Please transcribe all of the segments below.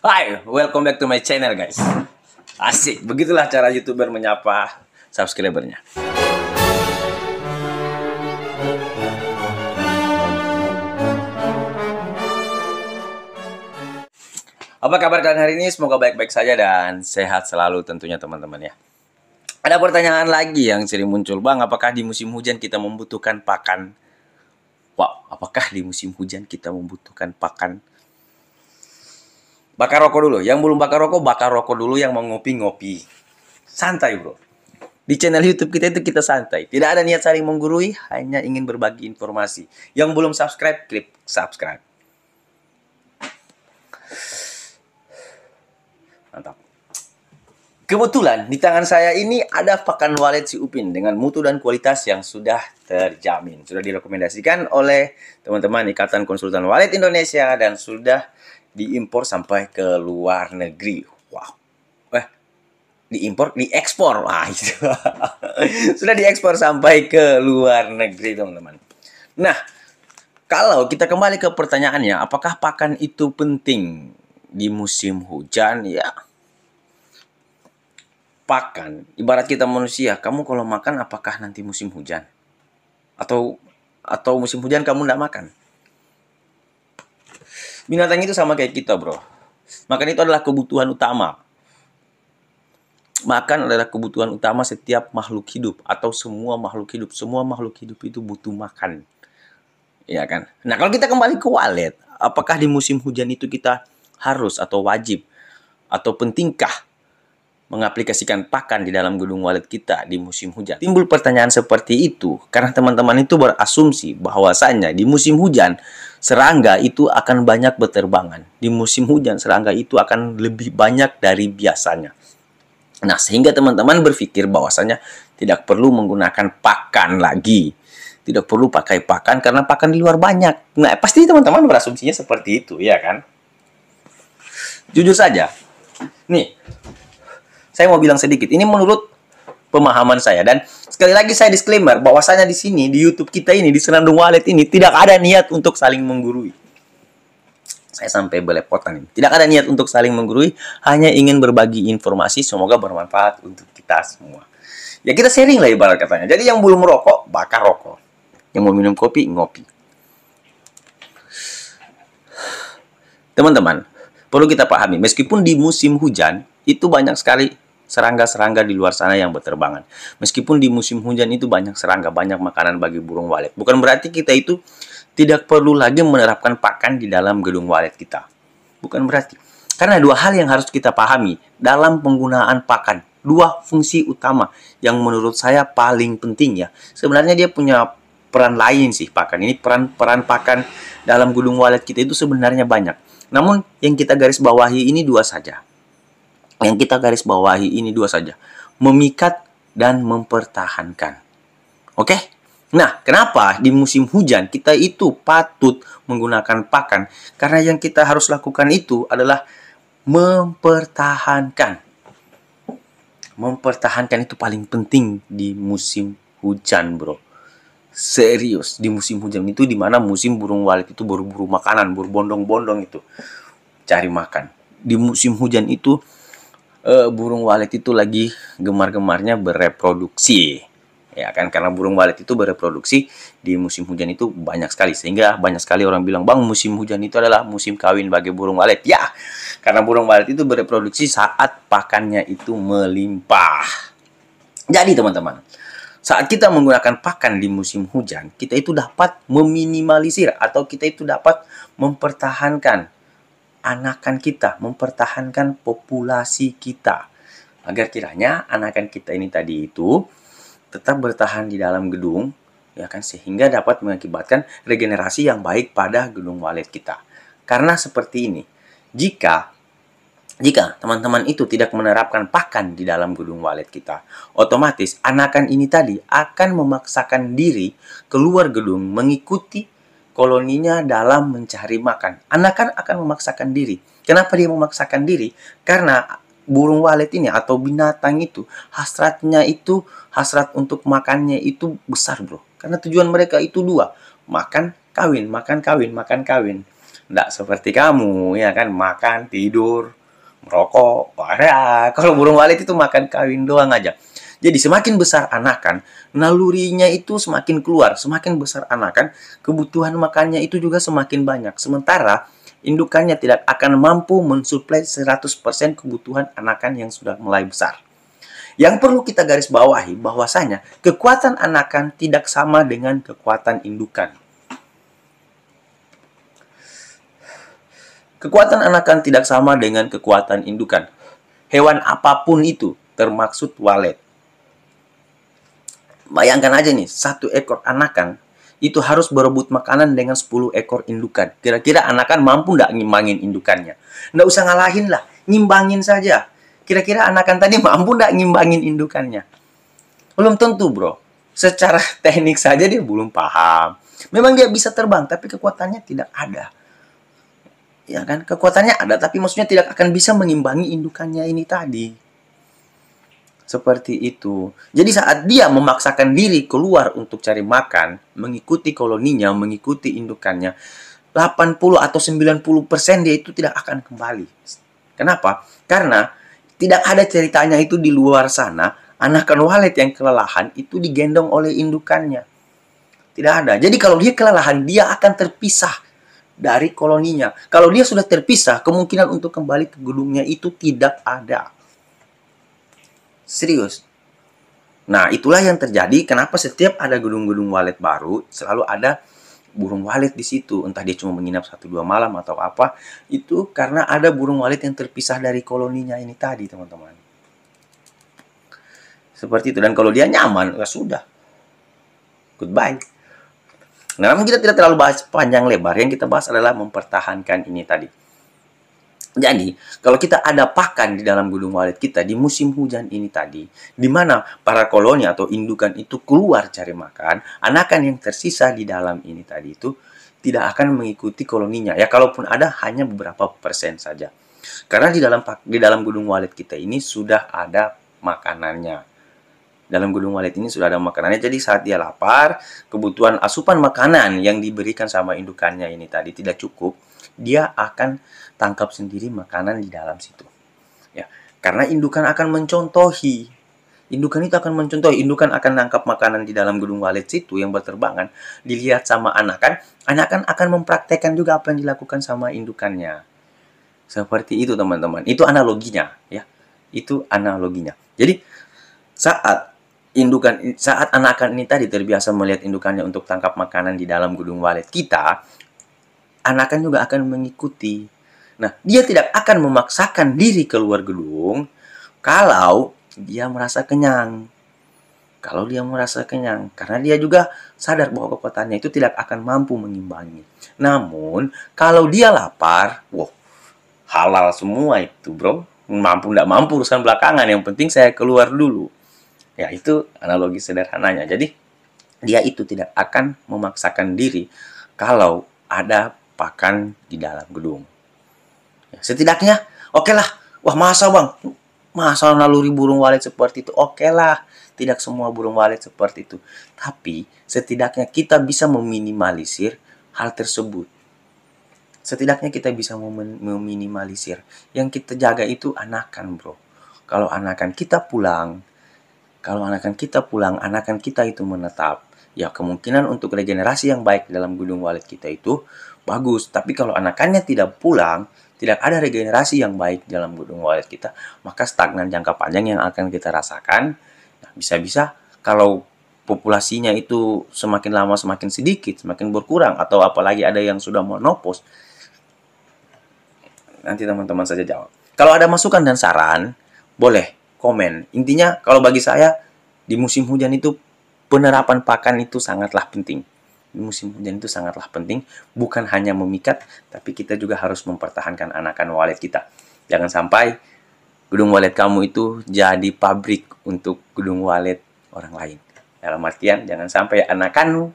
Hai, welcome back to my channel guys. Asik, begitulah cara YouTuber menyapa subscribernya. Apa kabar kalian hari ini? Semoga baik-baik saja dan sehat selalu tentunya teman-teman ya. Ada pertanyaan lagi yang sering muncul, Bang, apakah di musim hujan kita membutuhkan pakan? Wow, apakah di musim hujan kita membutuhkan pakan? Bakar rokok dulu. Yang belum bakar rokok dulu. Yang mau ngopi-ngopi. Santai, bro. Di channel YouTube kita itu kita santai. Tidak ada niat saling menggurui, hanya ingin berbagi informasi. Yang belum subscribe, klik subscribe. Mantap. Kebetulan di tangan saya ini ada pakan walet si Upin dengan mutu dan kualitas yang sudah terjamin. Sudah direkomendasikan oleh teman-teman Ikatan Konsultan Walet Indonesia dan sudah diimpor sampai ke luar negeri. Wow. Diekspor. Wah, itu. Sudah diekspor sampai ke luar negeri, teman-teman. Nah, kalau kita kembali ke pertanyaannya, apakah pakan itu penting di musim hujan? Ya, pakan, ibarat kita manusia, kamu kalau makan apakah nanti musim hujan? Atau musim hujan kamu tidak makan? Binatang itu sama kayak kita, bro. Makan itu adalah kebutuhan utama. Makan adalah kebutuhan utama setiap makhluk hidup atau semua makhluk hidup. Semua makhluk hidup itu butuh makan. Ya kan? Nah, kalau kita kembali ke walet, apakah di musim hujan itu kita harus atau wajib atau pentingkah mengaplikasikan pakan di dalam gedung walet kita di musim hujan? Timbul pertanyaan seperti itu karena teman-teman itu berasumsi bahwasannya di musim hujan serangga itu akan banyak berterbangan. Di musim hujan serangga itu akan lebih banyak dari biasanya. Nah, sehingga teman-teman berpikir bahwasanya tidak perlu menggunakan pakan lagi. Tidak perlu pakai pakan karena pakan di luar banyak. Nah, pasti teman-teman berasumsinya seperti itu, ya kan? Jujur saja. Nih, saya mau bilang sedikit. Ini menurut pemahaman saya. Dan sekali lagi saya disclaimer bahwasanya di sini, di YouTube kita ini, di Senandung Walet ini, tidak ada niat untuk saling menggurui. Saya sampai belepotan ini. Tidak ada niat untuk saling menggurui, hanya ingin berbagi informasi, semoga bermanfaat untuk kita semua. Ya kita sharing lah ibarat katanya. Jadi yang belum merokok, bakar rokok. Yang mau minum kopi, ngopi. Teman-teman, perlu kita pahami, meskipun di musim hujan, itu banyak sekali serangga-serangga di luar sana yang berterbangan. Meskipun di musim hujan itu banyak serangga, banyak makanan bagi burung walet. Bukan berarti kita itu tidak perlu lagi menerapkan pakan di dalam gedung walet kita. Bukan berarti. Karena dua hal yang harus kita pahami dalam penggunaan pakan. Dua fungsi utama yang menurut saya paling penting ya. Sebenarnya dia punya peran lain sih pakan. Ini peran pakan dalam gedung walet kita itu sebenarnya banyak. Namun yang kita garis bawahi ini dua saja. Memikat dan mempertahankan. Oke? Nah, kenapa di musim hujan kita itu patut menggunakan pakan? Karena yang kita harus lakukan itu adalah mempertahankan. Mempertahankan itu paling penting di musim hujan, bro. Serius, di musim hujan itu dimana musim burung walet itu berburu makanan, berbondong-bondong itu cari makan. Di musim hujan itu burung walet itu lagi gemar-gemarnya bereproduksi. Ya kan, karena burung walet itu bereproduksi di musim hujan itu banyak sekali. Sehingga banyak sekali orang bilang, Bang, musim hujan itu adalah musim kawin bagi burung walet. Ya, karena burung walet itu bereproduksi saat pakannya itu melimpah. Jadi teman-teman, saat kita menggunakan pakan di musim hujan, kita itu dapat meminimalisir atau kita itu dapat mempertahankan anakan kita, mempertahankan populasi kita. Agar kiranya anakan kita ini tadi itu tetap bertahan di dalam gedung, ya kan, sehingga dapat mengakibatkan regenerasi yang baik pada gedung walet kita. Karena seperti ini, jika teman-teman itu tidak menerapkan pakan di dalam gedung walet kita, otomatis anakan ini tadi akan memaksakan diri keluar gedung mengikuti koloninya dalam mencari makan. Anakan akan memaksakan diri. Kenapa dia memaksakan diri? Karena burung walet ini atau binatang itu hasratnya itu, hasrat untuk makannya itu besar, bro. Karena tujuan mereka itu dua, makan kawin, makan kawin, makan kawin. Nggak seperti kamu, ya kan, makan, tidur, merokok. Wah, ya, kalau burung walet itu makan kawin doang aja. Jadi semakin besar anakan, nalurinya itu semakin keluar. Semakin besar anakan, kebutuhan makannya itu juga semakin banyak. Sementara indukannya tidak akan mampu mensuplai 100% kebutuhan anakan yang sudah mulai besar. Yang perlu kita garis bawahi bahwasanya kekuatan anakan tidak sama dengan kekuatan indukan. Kekuatan anakan tidak sama dengan kekuatan indukan. Hewan apapun itu, termaksud walet. Bayangkan aja nih, 1 ekor anakan itu harus berebut makanan dengan 10 ekor indukan. Kira-kira anakan mampu nggak ngimbangin indukannya? Nggak usah ngalahin lah, ngimbangin saja. Kira-kira anakan tadi mampu nggak ngimbangin indukannya? Belum tentu, bro. Secara teknik saja dia belum paham. Memang dia bisa terbang, tapi kekuatannya tidak ada. Ya kan, kekuatannya ada tapi maksudnya tidak akan bisa mengimbangi indukannya ini tadi. Seperti itu. Jadi saat dia memaksakan diri keluar untuk cari makan, mengikuti koloninya, mengikuti indukannya, 80 atau 90% dia itu tidak akan kembali. Kenapa? Karena tidak ada ceritanya itu di luar sana, anakan walet yang kelelahan itu digendong oleh indukannya. Tidak ada. Jadi kalau dia kelelahan, dia akan terpisah dari koloninya. Kalau dia sudah terpisah, kemungkinan untuk kembali ke gedungnya itu tidak ada. Serius. Nah, itulah yang terjadi kenapa setiap ada gedung-gedung walet baru, selalu ada burung walet di situ. Entah dia cuma menginap 1-2 malam atau apa. Itu karena ada burung walet yang terpisah dari koloninya ini tadi, teman-teman. Seperti itu. Dan kalau dia nyaman, ya sudah. Goodbye. Nah, namun kita tidak terlalu bahas panjang lebar. Yang kita bahas adalah mempertahankan ini tadi. Jadi, kalau kita ada pakan di dalam gedung walet kita di musim hujan ini tadi, di mana para koloni atau indukan itu keluar cari makan, anakan yang tersisa di dalam ini tadi itu tidak akan mengikuti koloninya. Ya, kalaupun ada hanya beberapa persen saja. Karena di dalam gedung walet kita ini sudah ada makanannya. Dalam gedung walet ini sudah ada makanannya, jadi saat dia lapar, kebutuhan asupan makanan yang diberikan sama indukannya ini tadi tidak cukup, dia akan tangkap sendiri makanan di dalam situ. Ya, karena indukan akan mencontohi. Indukan itu akan mencontohi, indukan akan nangkap makanan di dalam gedung walet situ yang berterbangan, dilihat sama anakan, anakan akan mempraktekkan juga apa yang dilakukan sama indukannya. Seperti itu, teman-teman. Itu analoginya, ya. Itu analoginya. Jadi saat anakan ini tadi terbiasa melihat indukannya untuk tangkap makanan di dalam gedung walet kita, anakan juga akan mengikuti. Nah, dia tidak akan memaksakan diri keluar gedung kalau dia merasa kenyang. Kalau dia merasa kenyang, karena dia juga sadar bahwa kekuatannya itu tidak akan mampu mengimbangi. Namun, kalau dia lapar, halal semua itu, bro. Mampu nggak mampu urusan belakangan, yang penting saya keluar dulu. Ya, itu analogi sederhananya. Jadi, dia itu tidak akan memaksakan diri kalau ada pakan di dalam gedung. Ya, setidaknya, oke lah. Wah, masa bang? Masa naluri burung walet seperti itu? Oke lah. Tidak semua burung walet seperti itu. Tapi, setidaknya kita bisa meminimalisir hal tersebut. Setidaknya kita bisa meminimalisir. Yang kita jaga itu anakan, bro. Kalau anakan kita pulang, anakan kita itu menetap, ya kemungkinan untuk regenerasi yang baik dalam gedung walet kita itu bagus. Tapi kalau anakannya tidak pulang, tidak ada regenerasi yang baik dalam gedung walet kita, maka stagnan jangka panjang yang akan kita rasakan. Nah, bisa-bisa kalau populasinya itu semakin lama semakin sedikit, semakin berkurang, atau apalagi ada yang sudah monopos. Nanti teman-teman saja jawab. Kalau ada masukan dan saran, boleh komen. Intinya kalau bagi saya di musim hujan itu penerapan pakan itu sangatlah penting. Di musim hujan itu sangatlah penting, bukan hanya memikat, tapi kita juga harus mempertahankan anakan walet kita. Jangan sampai gedung walet kamu itu jadi pabrik untuk gedung walet orang lain. Dalam artian jangan sampai anakanmu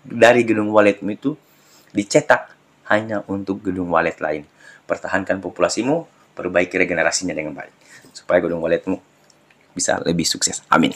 dari gedung waletmu itu dicetak hanya untuk gedung walet lain. Pertahankan populasimu, perbaiki regenerasinya dengan baik supaya gedung waletmu bisa lebih sukses. Amin.